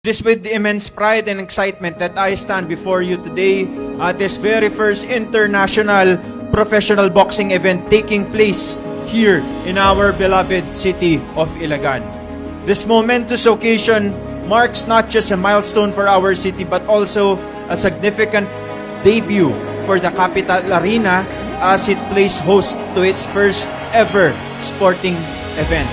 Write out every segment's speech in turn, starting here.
It is with immense pride and excitement that I stand before you today at this very first international professional boxing event taking place here in our beloved city of Ilagan. This momentous occasion marks not just a milestone for our city but also a significant debut for the Capital Arena as it plays host to its first ever sporting event.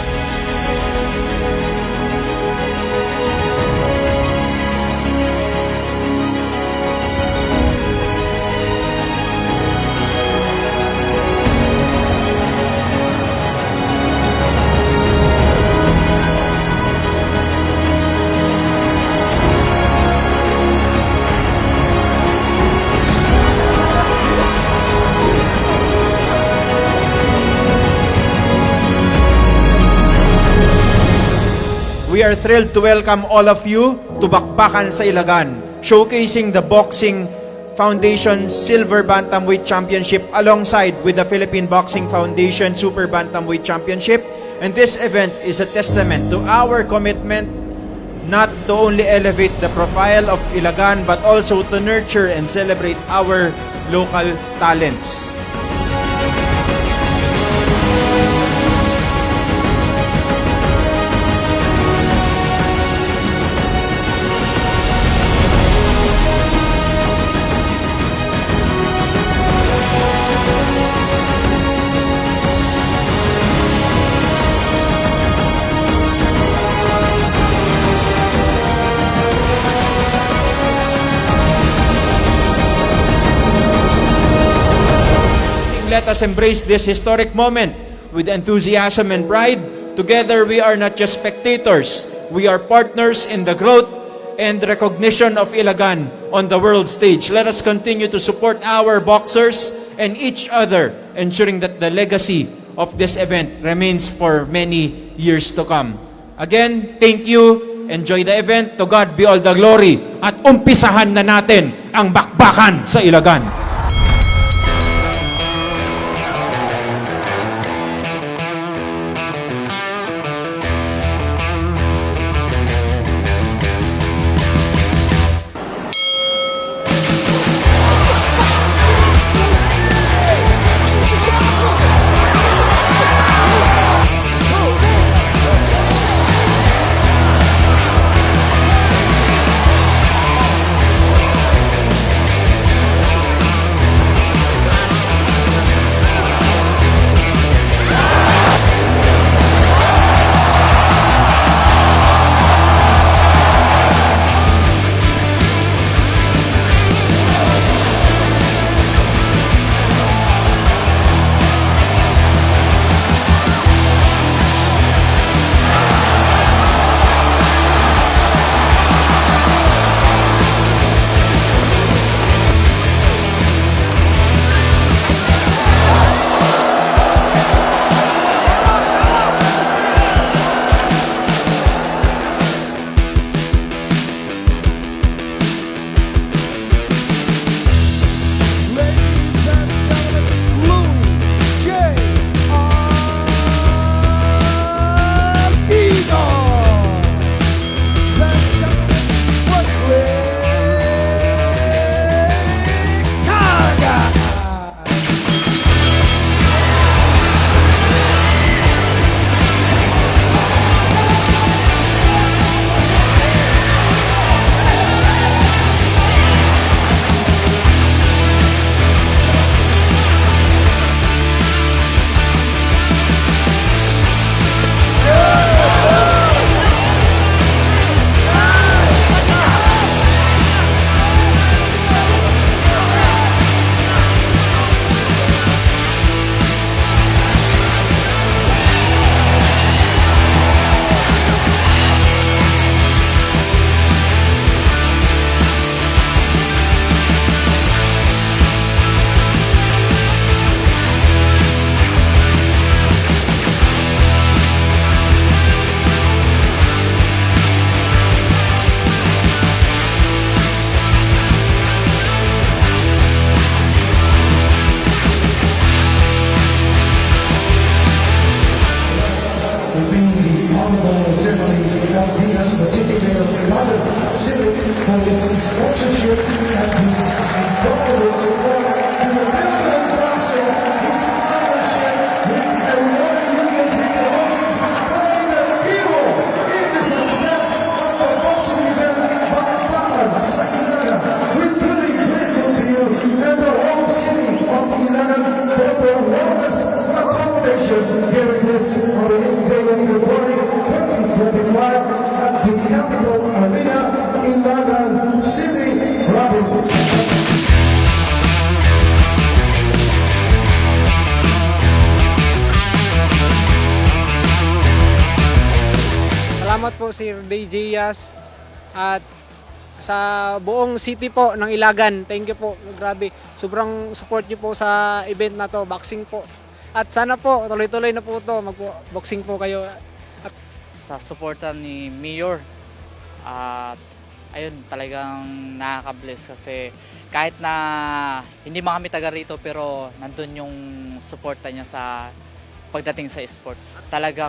We are thrilled to welcome all of you to Bakbakan sa Ilagan, showcasing the Boxing Foundation Silver Bantamweight Championship alongside with the Philippine Boxing Foundation Super Bantamweight Championship. And this event is a testament to our commitment not to only elevate the profile of Ilagan but also to nurture and celebrate our local talents. Let us embrace this historic moment with enthusiasm and pride. Together, we are not just spectators. We are partners in the growth and recognition of Ilagan on the world stage. Let us continue to support our boxers and each other, ensuring that the legacy of this event remains for many years to come. Again, thank you. Enjoy the event. To God be all the glory. At umpisahan na natin ang bakbakan sa Ilagan. po Sir Day Diaz at sa buong city po ng Ilagan. Thank you po. Grabe. Sobrang support niyo po sa event na to, boxing po. At sana po tuloy-tuloy na po to, mag-boxing po kayo. At Sa suporta ni Mayor. At ayun, talagang nakaka-bless kasi kahit na hindi man kami taga rito pero nandun yung suporta niya sa pagdating sa sports. Talaga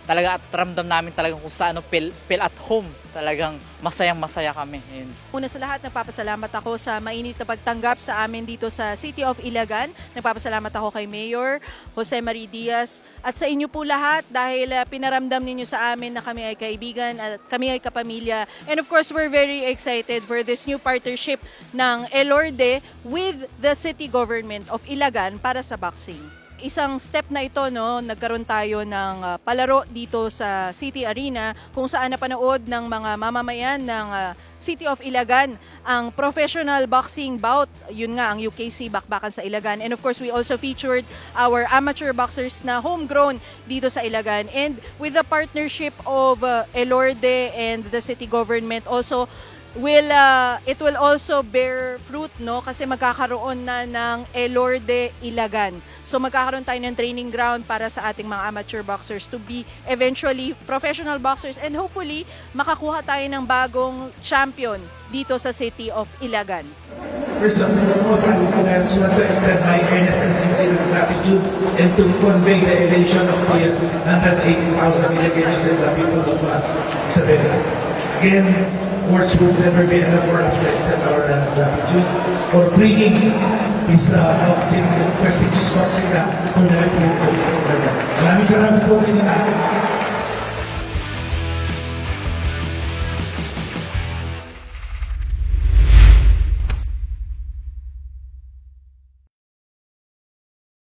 at ramdam namin talagang kung saan feel at home. Talagang masayang-masaya kami. Ayun. Una sa lahat, nagpapasalamat ako sa mainit na pagtanggap sa amin dito sa City of Ilagan. Nagpapasalamat ako kay Mayor Jose Marie Diaz at sa inyo po lahat dahil pinaramdam ninyo sa amin na kami ay kaibigan at kami ay kapamilya. And of course, we're very excited for this new partnership ng Elorde with the city government of Ilagan para sa boxing. Isang step na ito, no, nagkaroon tayo ng palaro dito sa City Arena kung saan napanood ng mga mamamayan ng City of Ilagan ang professional boxing bout, yun nga ang UKC Bakbakan sa Ilagan. And of course, we also featured our amateur boxers na homegrown dito sa Ilagan. And with the partnership of Elorde and the city government also, it will also bear fruit, no, kasi magkakaroon na ng Elorde Ilagan. So magkakaroon tayo ng training ground para sa ating mga amateur boxers to be eventually professional boxers and hopefully makakuha tayo ng bagong champion dito sa City of Ilagan. First and foremost, I would want to extend my earnest and sincerest gratitude and to convey the elation of the 180,000 Ilaganios and the people of Isabela. Again, words would never be enough for us to extend our gratitude for bringing this prestigious boxing tournament. Maraming salamat po sa inyo.